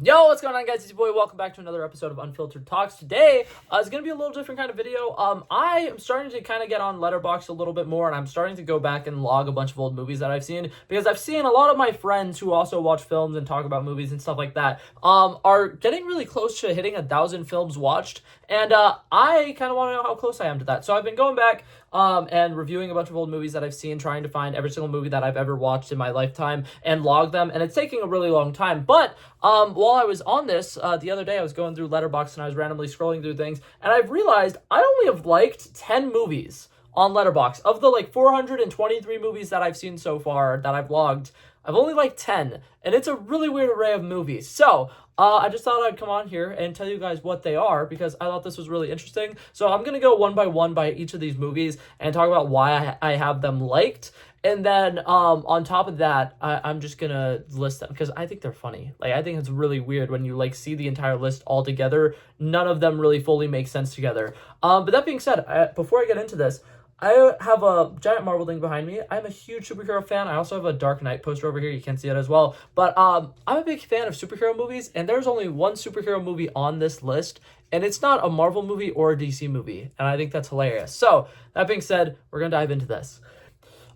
Yo, what's going on, guys? It's your boy. Welcome back to another episode of Unfiltered Talks. Today, it's going to be a little different kind of video. I am starting to kind of get on Letterboxd a little bit more, and I'm starting to go back and log a bunch of old movies that I've seen, because I've seen a lot of my friends who also watch films and talk about movies and stuff like that, are getting really close to hitting 1,000 films watched, and I kind of want to know how close I am to that. So I've been going back and reviewing a bunch of old movies that I've seen, trying to find every single movie that I've ever watched in my lifetime and log them, and it's taking a really long time. But while I was on this the other day, I was going through Letterboxd and I was randomly scrolling through things, and I've realized I only have liked 10 movies on Letterboxd. Of the 423 movies that I've seen so far that I've logged, I've only liked 10, and it's a really weird array of movies. So I just thought I'd come on here and tell you guys what they are, because I thought this was really interesting. So I'm going to go one by one by each of these movies and talk about why I have them liked. And then on top of that, I'm just going to list them because I think they're funny. I think it's really weird when you see the entire list all together. None of them really fully make sense together. But that being said, before I get into this, I have a giant Marvel thing behind me. I'm a huge superhero fan. I also have a Dark Knight poster over here. You can see it as well. But I'm a big fan of superhero movies, and there's only one superhero movie on this list, and it's not a Marvel movie or a DC movie, and I think that's hilarious. So, that being said, we're going to dive into this.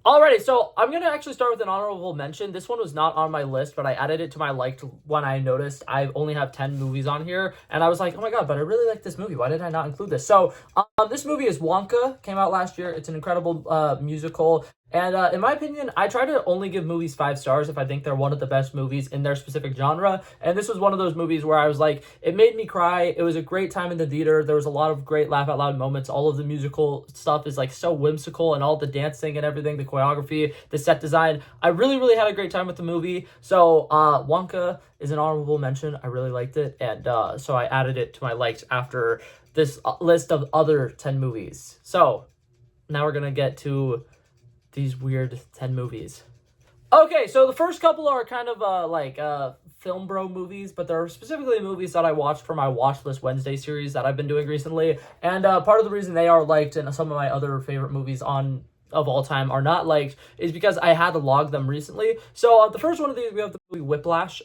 Alrighty, so I'm going to actually start with an honorable mention. This one was not on my list, but I added it to my liked when I noticed I only have 10 movies on here, and I was like, oh my god, but I really like this movie. Why did I not include this? So, this movie is Wonka, came out last year. It's an incredible musical. And in my opinion, I try to only give movies 5 stars if I think they're one of the best movies in their specific genre. And this was one of those movies where I was like, it made me cry. It was a great time in the theater. There was a lot of great laugh out loud moments. All of the musical stuff is so whimsical, and all the dancing and everything, the choreography, the set design. I really, really had a great time with the movie. So Wonka is an honorable mention. I really liked it. And so I added it to my likes after this list of other 10 movies. So now we're going to get to these weird 10 movies. Okay, so the first couple are kind of film bro movies, but they're specifically movies that I watched for my Watch List Wednesday series that I've been doing recently. And part of the reason they are liked and some of my other favorite movies of all time are not liked is because I had to log them recently. So the first one of these, we have the movie Whiplash.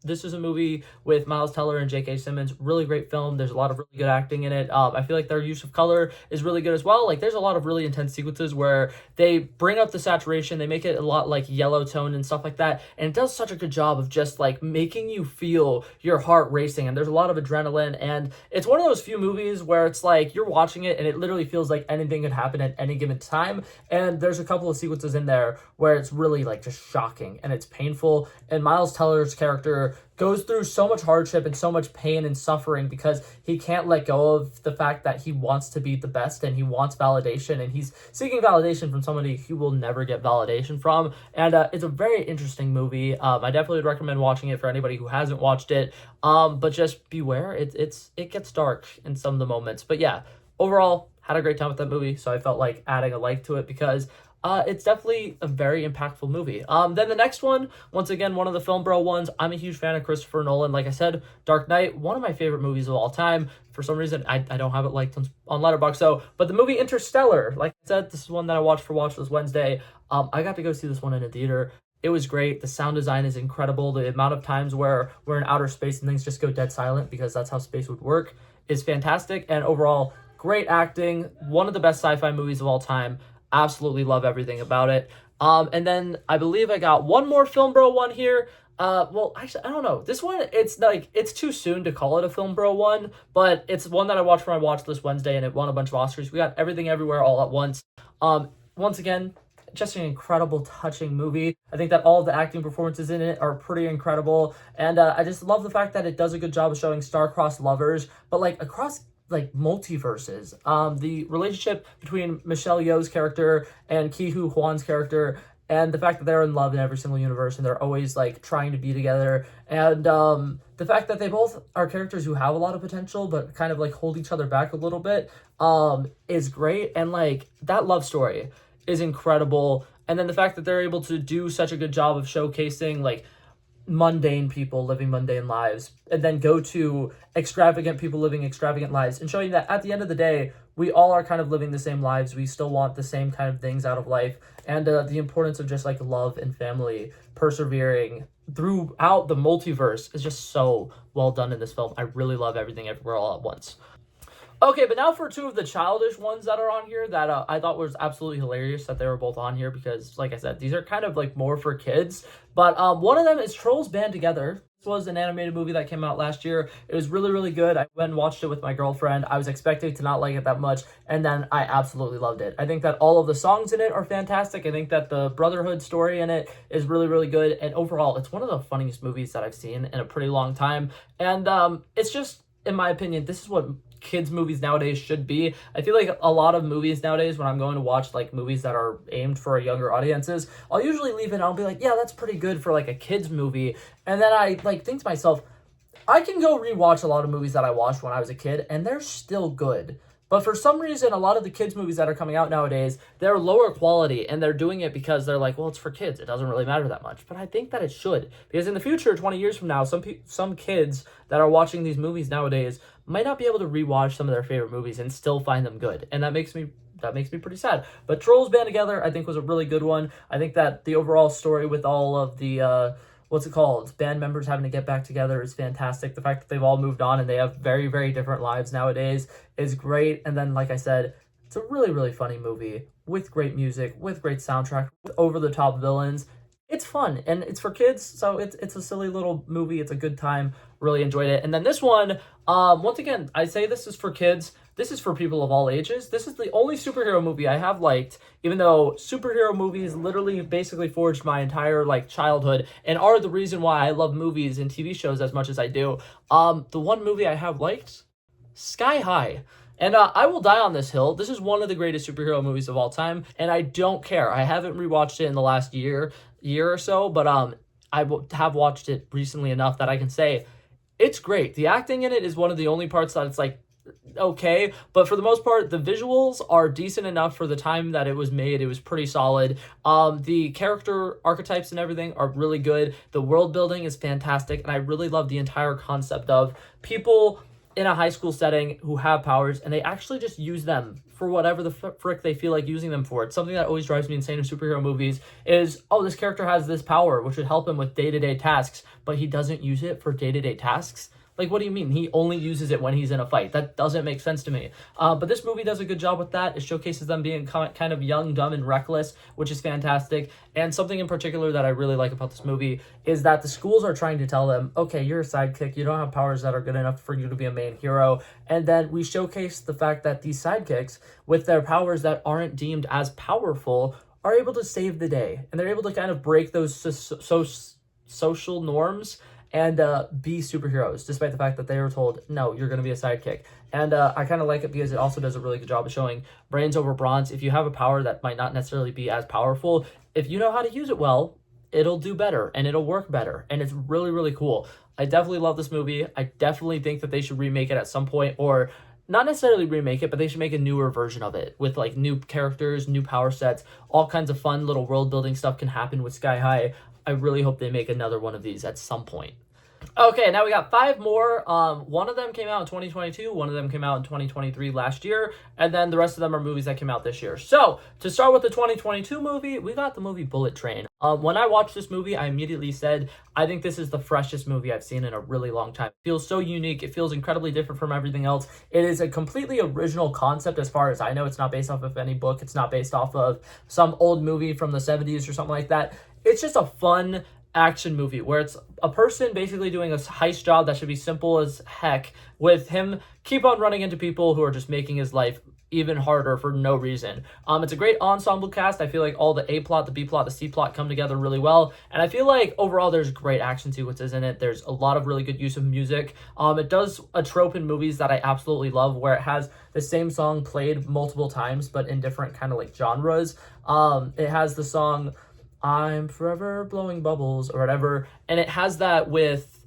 This is a movie with Miles Teller and J.K. Simmons. Really great film. There's a lot of really good acting in it. I feel like their use of color is really good as well. There's a lot of really intense sequences where they bring up the saturation. They make it a lot yellow tone and stuff like that. And it does such a good job of just making you feel your heart racing. And there's a lot of adrenaline. And it's one of those few movies where it's you're watching it and it literally feels like anything could happen at any given time. And there's a couple of sequences in there where it's really just shocking and it's painful. And Miles Teller's character goes through so much hardship and so much pain and suffering because he can't let go of the fact that he wants to be the best and he wants validation, and he's seeking validation from somebody he will never get validation from. And it's a very interesting movie. I definitely would recommend watching it for anybody who hasn't watched it. But just beware, it gets dark in some of the moments. But yeah, overall, had a great time with that movie, so I felt like adding a like to it because it's definitely a very impactful movie. Then the next one, once again, one of the film bro ones. I'm a huge fan of Christopher Nolan. Like I said, Dark Knight, one of my favorite movies of all time. For some reason, I don't have it liked on Letterboxd. But the movie Interstellar, like I said, this is one that I watched for Watch This Wednesday. I got to go see this one in a theater. It was great. The sound design is incredible. The amount of times where we're in outer space and things just go dead silent because that's how space would work is fantastic. And overall, great acting. One of the best sci-fi movies of all time. Absolutely love everything about it. And then I believe I got one more film bro one here. Well, actually, I don't know. This one, it's too soon to call it a film bro one, but it's one that I watched for my Watch List Wednesday, and it won a bunch of Oscars. We got Everything Everywhere All at Once. Once again, just an incredible, touching movie. I think that all of the acting performances in it are pretty incredible, and I just love the fact that it does a good job of showing star-crossed lovers, but across multiverses. The relationship between Michelle Yeoh's character and Ki-Hoo Hwan's character, and the fact that they're in love in every single universe and they're always trying to be together, and the fact that they both are characters who have a lot of potential but kind of hold each other back a little bit is great. And that love story is incredible. And then the fact that they're able to do such a good job of showcasing mundane people living mundane lives, and then go to extravagant people living extravagant lives, and showing that at the end of the day, we all are kind of living the same lives. We still want the same kind of things out of life, and the importance of just love and family, persevering, throughout the multiverse is just so well done in this film. I really love Everything Everywhere All at Once. Okay, but now for two of the childish ones that are on here that I thought was absolutely hilarious that they were both on here because, like I said, these are kind of like more for kids. But one of them is Trolls Band Together. This was an animated movie that came out last year. It was really, really good. I went and watched it with my girlfriend. I was expecting to not like it that much, and then I absolutely loved it. I think that all of the songs in it are fantastic. I think that the brotherhood story in it is really, really good. And overall, it's one of the funniest movies that I've seen in a pretty long time. And it's just, in my opinion, this is what kids movies nowadays should be. I feel like a lot of movies nowadays, when I'm going to watch like movies that are aimed for younger audiences, I'll usually leave it and I'll be like, yeah, that's pretty good for like a kids movie. And then I like think to myself, I can go rewatch a lot of movies that I watched when I was a kid and they're still good. But for some reason, a lot of the kids' movies that are coming out nowadays, they're lower quality, and they're doing it because they're like, well, it's for kids. It doesn't really matter that much. But I think that it should. Because in the future, 20 years from now, some kids that are watching these movies nowadays might not be able to rewatch some of their favorite movies and still find them good. And that makes me pretty sad. But Trolls Band Together, I think, was a really good one. I think that the overall story with all of the band members having to get back together is fantastic. The fact that they've all moved on and they have very, very different lives nowadays is great. And then, like I said, it's a really, really funny movie with great music, with great soundtrack, with over-the-top villains. It's fun, and it's for kids, so it's a silly little movie. It's a good time. Really enjoyed it. And then this one, once again, I say this is for kids. This is for people of all ages. This is the only superhero movie I have liked, even though superhero movies literally basically forged my entire like childhood and are the reason why I love movies and TV shows as much as I do. The one movie I have liked, Sky High. And I will die on this hill. This is one of the greatest superhero movies of all time, and I don't care. I haven't rewatched it in the last year or so, but have watched it recently enough that I can say it's great. The acting in it is one of the only parts that it's like okay, but for the most part, the visuals are decent enough for the time that it was made. It was pretty solid. The character archetypes and everything are really good. The world building is fantastic, and I really love the entire concept of people in a high school setting who have powers and they actually just use them for whatever the frick they feel like using them for. It's something that always drives me insane in superhero movies is, oh, this character has this power which would help him with day-to-day tasks, but he doesn't use it for day-to-day tasks. Like, what do you mean? He only uses it when he's in a fight. That doesn't make sense to me. But this movie does a good job with that. It showcases them being kind of young, dumb, and reckless, which is fantastic. And something in particular that I really like about this movie is that the schools are trying to tell them, okay, you're a sidekick. You don't have powers that are good enough for you to be a main hero. And then we showcase the fact that these sidekicks, with their powers that aren't deemed as powerful, are able to save the day. And they're able to kind of break those social norms and be superheroes, despite the fact that they were told, no, you're going to be a sidekick. And I kind of like it because it also does a really good job of showing brains over bronze. If you have a power that might not necessarily be as powerful, if you know how to use it well, it'll do better and it'll work better. And it's really, really cool. I definitely love this movie. I definitely think that they should remake it at some point, or not necessarily remake it, but they should make a newer version of it with like new characters, new power sets, all kinds of fun little world building stuff can happen with Sky High. I really hope they make another one of these at some point. Okay, now we got 5 more. One of them came out in 2022, one of them came out in 2023 last year, and then the rest of them are movies that came out this year. So, to start with the 2022 movie, we got the movie Bullet Train. When I watched this movie, I immediately said, I think this is the freshest movie I've seen in a really long time. It feels so unique. It feels incredibly different from everything else. It is a completely original concept as far as I know. It's not based off of any book. It's not based off of some old movie from the 70s or something like that. It's just a fun action movie where it's a person basically doing a heist job that should be simple as heck, with him keep on running into people who are just making his life even harder for no reason. It's a great ensemble cast. I feel like all the A plot, the B plot, the C plot come together really well, and I feel like overall there's great action sequences in it. There's a lot of really good use of music. It does a trope in movies that I absolutely love, where it has the same song played multiple times but in different kind of like genres. It has the song I'm Forever Blowing Bubbles or whatever, and it has that with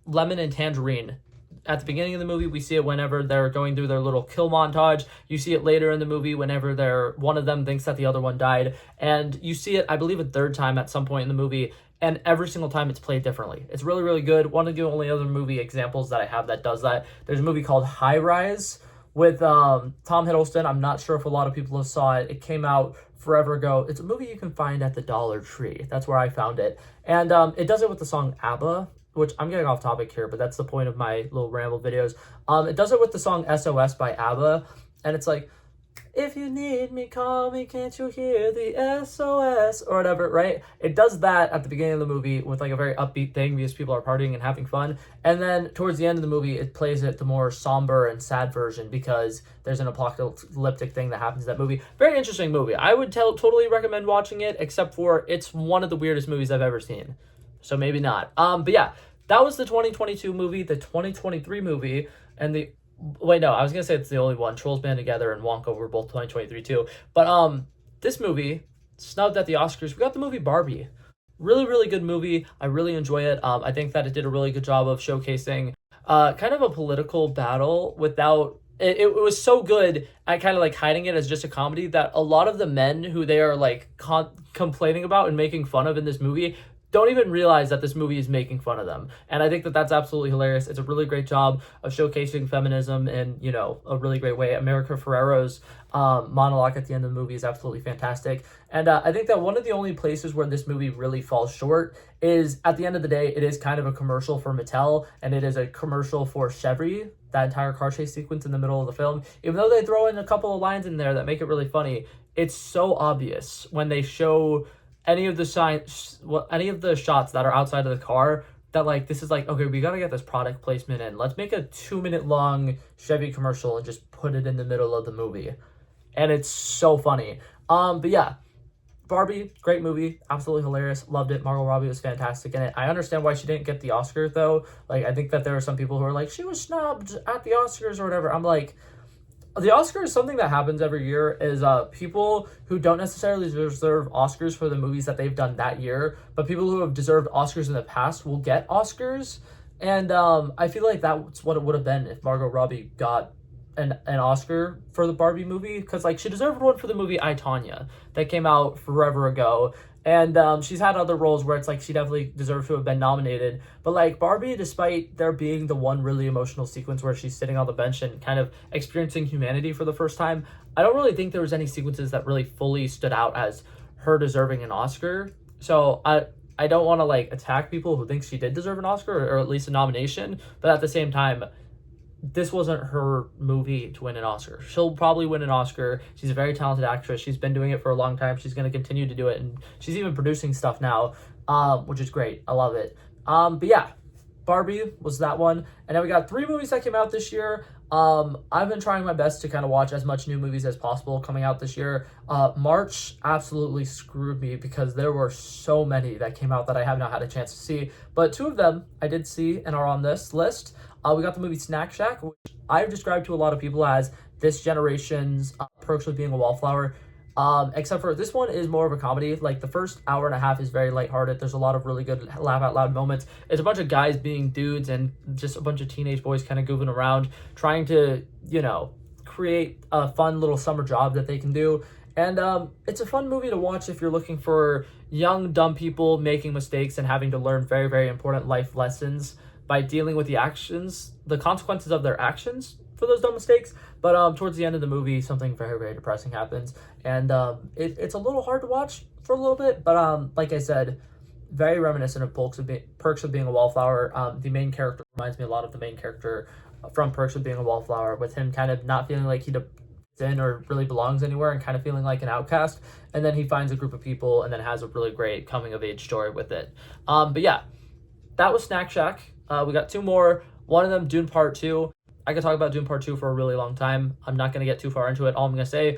Lemon and Tangerine. At the beginning of the movie, we see it whenever they're going through their little kill montage. You see it later in the movie whenever one of them thinks that the other one died, and you see it, I believe, a third time at some point in the movie, and every single time it's played differently. It's really, really good. One of the only other movie examples that I have that does that, there's a movie called High Rise, with Tom Hiddleston. I'm not sure if a lot of people have saw it. It came out forever ago. It's a movie you can find at the Dollar Tree. That's where I found it. And it does it with the song ABBA, which I'm getting off topic here, but that's the point of my little ramble videos. It does it with the song SOS by ABBA, and it's like, if you need me, call me, can't you hear the SOS, or whatever, right? It does that at the beginning of the movie with like a very upbeat thing because people are partying and having fun. And then towards the end of the movie, it plays it the more somber and sad version because there's an apocalyptic thing that happens in that movie. Very interesting movie. I would totally recommend watching it, except for it's one of the weirdest movies I've ever seen. So maybe not. But yeah, that was the 2022 movie, the 2023 movie, and the wait, no, I was gonna say it's the only one. Trolls Band Together and Wonka were both 2023 too. But this movie snubbed at the Oscars. We got the movie Barbie. Really, really good movie. I really enjoy it. I think that it did a really good job of showcasing kind of a political battle without. It was so good at kind of like hiding it as just a comedy that a lot of the men who they are like complaining about and making fun of in this movie don't even realize that this movie is making fun of them. And I think that that's absolutely hilarious. It's a really great job of showcasing feminism in, you know, a really great way. America Ferrero's monologue at the end of the movie is absolutely fantastic. And I think that one of the only places where this movie really falls short is at the end of the day, it is kind of a commercial for Mattel, and it is a commercial for Chevy, that entire car chase sequence in the middle of the film. Even though they throw in a couple of lines in there that make it really funny, it's so obvious when they show any of the shots that are outside of the car that like this is like, okay, we gotta get this product placement in. Let's make a 2-minute long Chevy commercial and just put it in the middle of the movie. And it's so funny. But yeah, Barbie, great movie, absolutely hilarious, loved it. Margot Robbie was fantastic in it. I understand why she didn't get the Oscar though. Like, I think that there are some people who are like, she was snubbed at the Oscars or whatever. I'm like, the Oscar is something that happens every year is people who don't necessarily deserve Oscars for the movies that they've done that year, but people who have deserved Oscars in the past will get Oscars. And I feel like that's what it would have been if Margot Robbie got an Oscar for the Barbie movie, because like she deserved one for the movie I, Tonya that came out forever ago. And she's had other roles where it's like she definitely deserved to have been nominated. But like Barbie, despite there being the one really emotional sequence where she's sitting on the bench and kind of experiencing humanity for the first time, I don't really think there was any sequences that really fully stood out as her deserving an Oscar. So I don't want to like attack people who think she did deserve an Oscar or at least a nomination. But at the same time, this wasn't her movie to win an Oscar. She'll probably win an Oscar. She's a very talented actress. She's been doing it for a long time. She's going to continue to do it. And she's even producing stuff now, which is great. I love it. But yeah, Barbie was that one. And then we got 3 movies that came out this year. I've been trying my best to kind of watch as much new movies as possible coming out this year. March absolutely screwed me because there were so many that came out that I have not had a chance to see. But 2 of them I did see and are on this list. We got the movie Snack Shack, which I've described to a lot of people as this generation's Perks of Being a Wallflower. Except for this one is more of a comedy. Like the first hour and a half is very lighthearted. There's a lot of really good laugh out loud moments. It's a bunch of guys being dudes and just a bunch of teenage boys kind of goofing around, trying to, you know, create a fun little summer job that they can do. And it's a fun movie to watch if you're looking for young, dumb people making mistakes and having to learn very, very important life lessons by dealing with the consequences of their actions for those dumb mistakes. But towards the end of the movie, something very, very depressing happens. And it's a little hard to watch for a little bit. But like I said, very reminiscent of Perks of Being a Wallflower. The main character reminds me a lot of the main character from Perks of Being a Wallflower, with him kind of not feeling like he fits in or really belongs anywhere and kind of feeling like an outcast. And then he finds a group of people and then has a really great coming of age story with it. But yeah, that was Snack Shack. We got 2 more. One of them, Dune Part 2. I could talk about Dune Part 2 for a really long time. I'm not going to get too far into it. All I'm going to say,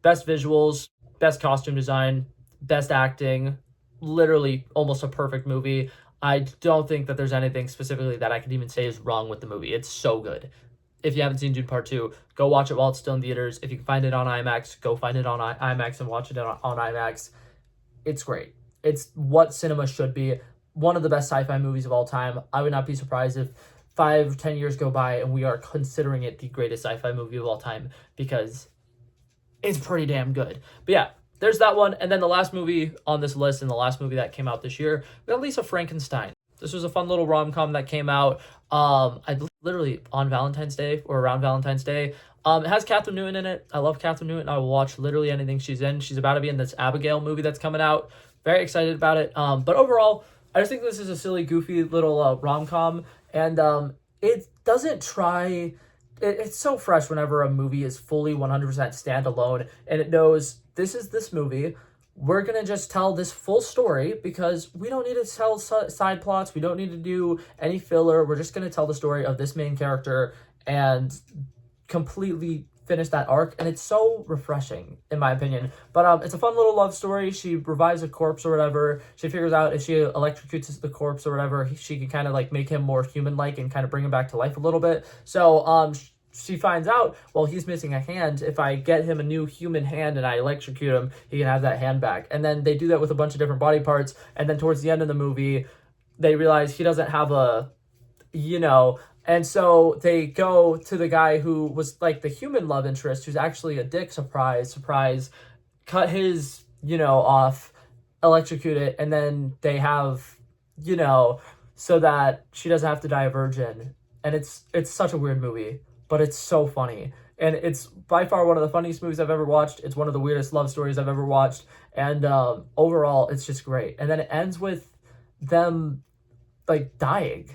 best visuals, best costume design, best acting, literally almost a perfect movie. I don't think that there's anything specifically that I could even say is wrong with the movie. It's so good. If you haven't seen Dune Part 2, go watch it while it's still in theaters. If you can find it on IMAX, go find it on IMAX and watch it on IMAX. It's great. It's what cinema should be. One of the best sci-fi movies of all time. I would not be surprised if 5-10 years go by and we are considering it the greatest sci-fi movie of all time, because it's pretty damn good. But yeah, there's that one. And then the last movie on this list and the last movie that came out this year, we got Frankenstein. This was a fun little rom-com that came out literally on Valentine's Day or around Valentine's Day. It has Catherine Newton in it. I love Catherine Newton. I will watch literally anything she's in. She's about to be in this Abigail movie that's coming out. Very excited about it. But overall, I just think this is a silly, goofy little rom-com, and it doesn't try. It's so fresh whenever a movie is fully 100% standalone, and it knows this is this movie. We're going to just tell this full story because we don't need to tell side plots. We don't need to do any filler. We're just going to tell the story of this main character and completely finish that arc. And it's so refreshing, in my opinion. But it's a fun little love story. She revives a corpse or whatever. She figures out if she electrocutes the corpse or whatever, she can kind of like make him more human-like and kind of bring him back to life a little bit. So she finds out, well, he's missing a hand. If I get him a new human hand and I electrocute him, he can have that hand back. And then they do that with a bunch of different body parts. And then towards the end of the movie, they realize he doesn't have and so they go to the guy who was like the human love interest, who's actually a dick, surprise, cut his, off, electrocute it. And then they have, so that she doesn't have to die a virgin. And it's such a weird movie, but it's so funny. And it's by far one of the funniest movies I've ever watched. It's one of the weirdest love stories I've ever watched. And overall, it's just great. And then it ends with them, like, dying.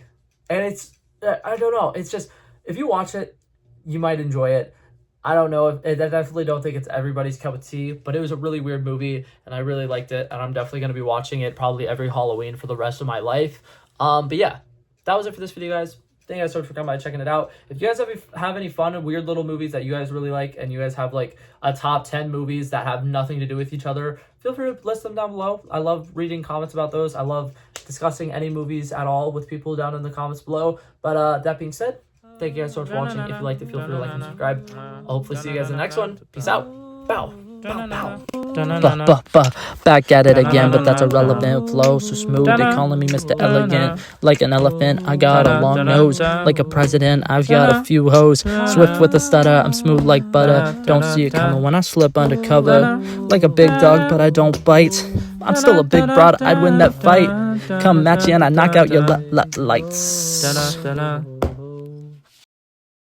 And it's, I don't know. It's just, if you watch it, you might enjoy it. I don't know. I definitely don't think it's everybody's cup of tea, but it was a really weird movie, and I really liked it, and I'm definitely going to be watching it probably every Halloween for the rest of my life. But yeah, that was it for this video, guys. Thank you guys so much for coming by and checking it out. If you guys have any fun and weird little movies that you guys really like, and you guys have like a top 10 movies that have nothing to do with each other, feel free to list them down below. I love reading comments about those. I love discussing any movies at all with people down in the comments below. But that being said, thank you guys so much for watching. If you liked it, feel free to like and subscribe. I'll hopefully see you guys in the next one. Peace out. Bow. Bow, bow. Back at it again, but that's a relevant flow. So smooth, they calling me Mr. Elegant. Like an elephant, I got a long nose. Like a president, I've got a few hoes. Swift with a stutter, I'm smooth like butter. Don't see it coming when I slip undercover. Like a big dog, but I don't bite. I'm still a big broad, I'd win that fight. Come match you and I knock out your lights.